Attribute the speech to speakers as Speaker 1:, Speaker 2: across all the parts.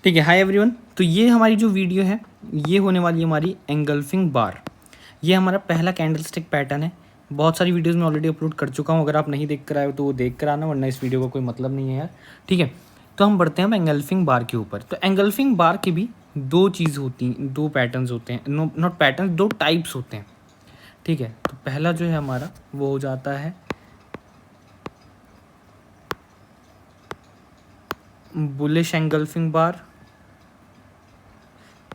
Speaker 1: ठीक है। Hi everyone, तो ये हमारी जो वीडियो है ये होने वाली है हमारी एंगल्फिंग बार। ये हमारा पहला कैंडलस्टिक पैटर्न है। बहुत सारी वीडियोस में ऑलरेडी अपलोड कर चुका हूँ, अगर आप नहीं देख कर आए हो तो वो देख कर आना, वरना इस वीडियो का कोई मतलब नहीं है यार। ठीक है, तो हम बढ़ते हैं अब एंगल्फिंग बार के ऊपर। तो एंगल्फिंग बार की भी दो चीज़ होती हैं, दो पैटर्न्स होते हैं, नॉट पैटर्न, दो टाइप्स होते हैं। ठीक है, तो पहला जो है हमारा वो हो जाता है बुलिश एंगल्फिंग बार,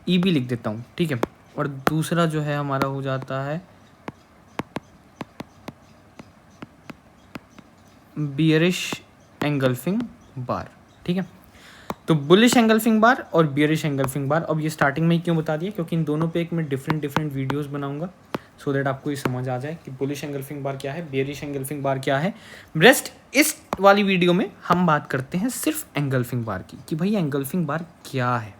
Speaker 1: ई भी लिख देता हूँ। ठीक है, और दूसरा जो है हमारा हो जाता है बियरिश एंगल्फिंग बार। ठीक है, तो बुलिश एंगल्फिंग बार और बियरिश एंगल्फिंग बार। अब ये स्टार्टिंग में ही क्यों बता दिया, क्योंकि इन दोनों पे एक मैं डिफरेंट वीडियोस बनाऊंगा सो दैट आपको ये समझ आ जाए कि बुलिश एंगल्फिंग बार क्या है, बियरिश एंगल्फिंग बार क्या है। रेस्ट इस वाली वीडियो में हम बात करते हैं सिर्फ एंगल्फिंग बार की, कि भाई एंगल्फिंग बार क्या है।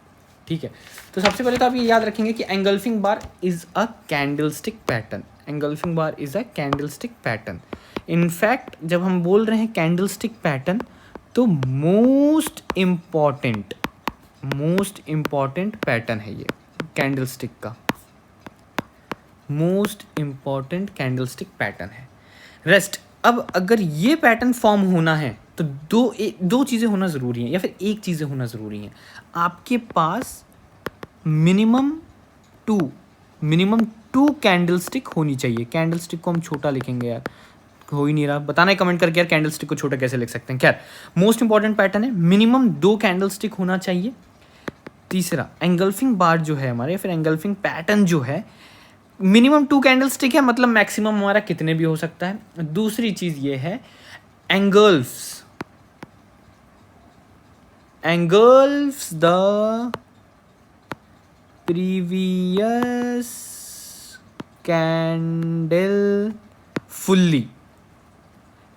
Speaker 1: ठीक है, तो सबसे पहले तो आप ये याद रखेंगे कि engulfing bar is a candlestick pattern. Engulfing bar is a candlestick pattern. In fact जब हम बोल रहे हैं कैंडलस्टिक पैटर्न, तो मोस्ट इम्पॉर्टेंट पैटर्न है ये कैंडलस्टिक का, मोस्ट इम्पॉर्टेंट कैंडलस्टिक पैटर्न है। रेस्ट, अब अगर ये पैटर्न फॉर्म होना है तो दो चीज़ें होना ज़रूरी हैं, या फिर एक चीज़ें होना ज़रूरी हैं। आपके पास मिनिमम टू कैंडलस्टिक होनी चाहिए। कैंडलस्टिक को हम छोटा लिखेंगे यार, हो ही नहीं रहा, बताना है कमेंट करके यार कैंडलस्टिक को छोटा कैसे लिख सकते हैं। खैर, मोस्ट इंपॉर्टेंट पैटर्न है, मिनिमम 2 कैंडलस्टिक होना चाहिए। तीसरा, एंगल्फिंग बार जो है हमारे, फिर एंगल्फिंग पैटर्न जो है, मिनिमम 2 कैंडलस्टिक है, मतलब मैक्सिमम हमारा कितने भी हो सकता है। दूसरी चीज ये है, engulfs the previous candle fully,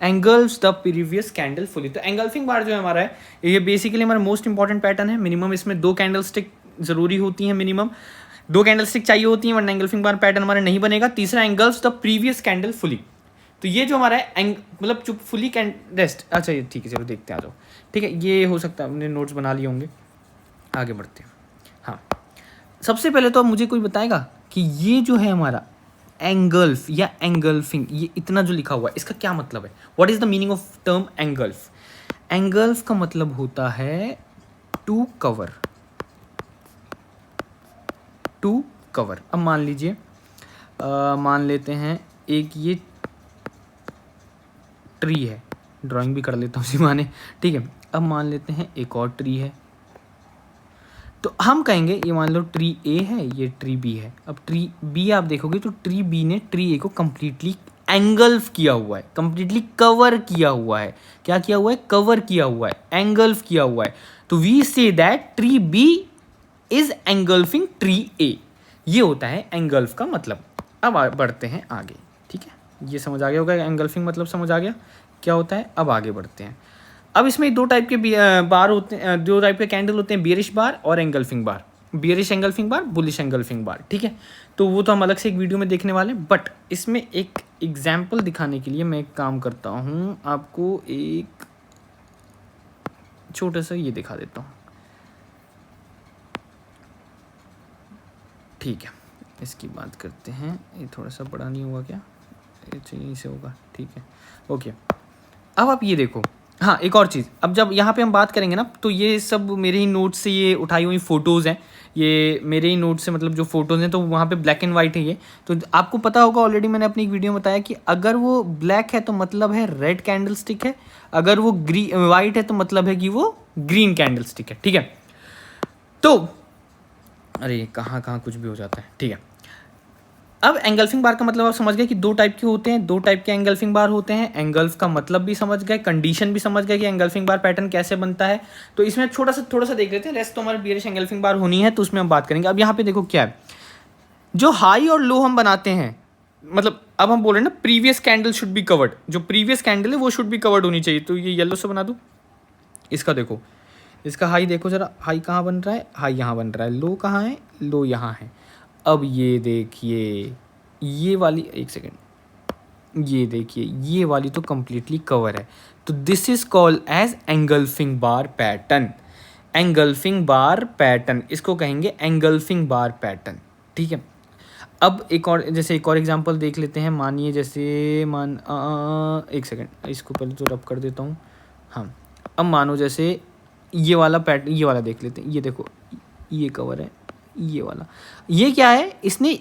Speaker 1: engulfs the previous candle fully. तो एंगल्फिंग बार जो है हमारा है, ये बेसिकली हमारा मोस्ट इंपॉर्टेंट पैटर्न है। मिनिमम इसमें 2 कैंडलस्टिक जरूरी होती हैं, मिनिमम 2 कैंडलस्टिक चाहिए होती हैं, वरना एंगल्फिंग बार पैटर्न हमारा नहीं बनेगा। तीसरा, angles the previous candle fully. तो ये जो हमारा है मतलब जो फुली रेस्ट, अच्छा ये ठीक है, चलो देखते हैं, आ जाओ। ठीक है, ये हो सकता है हमने नोट्स बना लिए होंगे, आगे बढ़ते हैं। हाँ, सबसे पहले तो अब मुझे कोई बताएगा कि ये जो है हमारा एंगल्फ या एंगल्फिंग, ये इतना जो लिखा हुआ है इसका क्या मतलब है। What is the meaning of term engulf. Engulf का मतलब होता है टू कवर, टू कवर। अब मान लीजिए, मान लेते हैं एक ये ट्री है, ड्राइंग भी कर लेता हूँ इसी माने। ठीक है, अब मान लेते हैं एक और ट्री है, तो हम कहेंगे ये मान लो ट्री ए है, ये ट्री बी है। अब ट्री बी आप देखोगे तो ट्री बी ने ट्री ए को कंप्लीटली एंगल्फ किया हुआ है, कंप्लीटली कवर किया हुआ है। क्या किया हुआ है? कवर किया हुआ है, एंगल्फ किया हुआ है। तो we say that tree B is engulfing tree A. ये होता है एंगल्फ का मतलब। अब बढ़ते हैं आगे। ठीक है, ये समझ आ गया होगा, एंगल्फिंग मतलब समझ आ गया क्या होता है। अब आगे बढ़ते हैं। अब इसमें दो टाइप के बार होते हैं, दो टाइप के कैंडल होते हैं, बियरिश बार और एंगल्फिंग बार। बियरिश एंगल्फिंग बार, बुलिश एंगल्फिंग बार। ठीक है, तो वो तो हम अलग से एक वीडियो में देखने वाले हैं, बट इसमें एक एग्जाम्पल दिखाने के लिए मैं एक काम करता हूँ, आपको एक छोटा सा ये दिखा देता हूँ। ठीक है, इसकी बात करते हैं। ये थोड़ा सा बड़ा नहीं हुआ क्या? यहीं से होगा। ठीक है, ओके। अब आप ये देखो, हाँ एक और चीज़, अब जब यहाँ पे हम बात करेंगे ना, तो ये सब मेरे ही नोट्स से ये उठाई हुई फ़ोटोज़ हैं, ये मेरे ही नोट से मतलब जो फ़ोटोज़ हैं, तो वहाँ पे ब्लैक एंड वाइट है ये। तो आपको पता होगा, ऑलरेडी मैंने अपनी एक वीडियो में बताया कि अगर वो ब्लैक है तो मतलब है रेड कैंडल स्टिक है, अगर वो वाइट है तो मतलब है कि वो ग्रीन कैंडल स्टिक है। ठीक है, तो अरे कहाँ कहाँ कुछ भी हो जाता है। ठीक है, अब एंगल्फिंग बार का मतलब आप समझ गए कि दो टाइप के होते हैं, दो टाइप के एंगल्फिंग बार होते हैं। एंगल्फ का मतलब भी समझ गए, कंडीशन भी समझ गए कि एंगल्फिंग बार पैटर्न कैसे बनता है। तो इसमें थोड़ा सा देख लेते हैं। रेस्ट तो हमारी बियरिश एंगल्फिंग बार होनी है, तो उसमें हम बात करेंगे। अब यहाँ पे देखो क्या है, जो हाई और लो हम बनाते हैं, मतलब अब हम बोल रहे हैं ना, previous candle should be covered, जो प्रीवियस कैंडल है वो शुड बी कवर्ड होनी चाहिए। तो ये येलो से बना दूँ, इसका देखो, इसका हाई देखो जरा, हाई कहाँ बन रहा है, हाई यहाँ बन रहा है, लो कहाँ है, लो यहाँ है। अब ये देखिए, ये वाली, एक सेकेंड, ये देखिए, ये वाली तो कंप्लीटली कवर है। तो this is called as engulfing bar pattern. Engulfing bar pattern, इसको कहेंगे एंगल्फिंग बार पैटर्न, ठीक है। अब एक और एग्जांपल देख लेते हैं। मानिए जैसे एक सेकंड, इसको पहले तो रब कर देता हूँ। हाँ, अब मानो जैसे ये वाला पैटर्न, ये वाला देख लेते हैं। ये देखो, ये कवर है, ये वाला, ये क्या है, इसने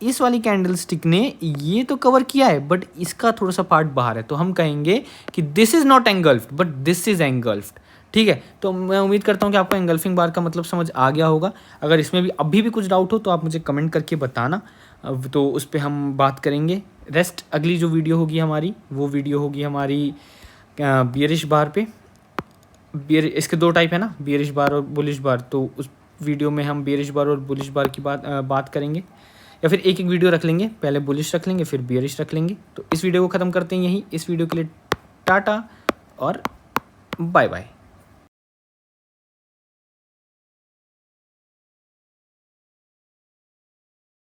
Speaker 1: इस वाली कैंडल स्टिक ने ये तो कवर किया है बट इसका थोड़ा सा पार्ट बाहर है, तो हम कहेंगे कि this is not engulfed but this is engulfed, ठीक है। तो मैं उम्मीद करता हूँ कि आपको एंगल्फिंग बार का मतलब समझ आ गया होगा। अगर इसमें भी अभी भी कुछ डाउट हो तो आप मुझे कमेंट करके बताना, तो उस पर हम बात करेंगे। रेस्ट अगली जो वीडियो होगी हमारी, वो वीडियो होगी हमारी बियरिश बार पे। इसके दो टाइप है ना, बियरिश बार और बुलिश बार, तो उस वीडियो में हम बियरिश बार और बुलिश बार की बात करेंगे, या फिर एक एक वीडियो रख लेंगे, पहले बुलिश रख लेंगे फिर बियरिश रख लेंगे। तो इस वीडियो को ख़त्म करते हैं यहीं। इस वीडियो के लिए टाटा और बाय बाय।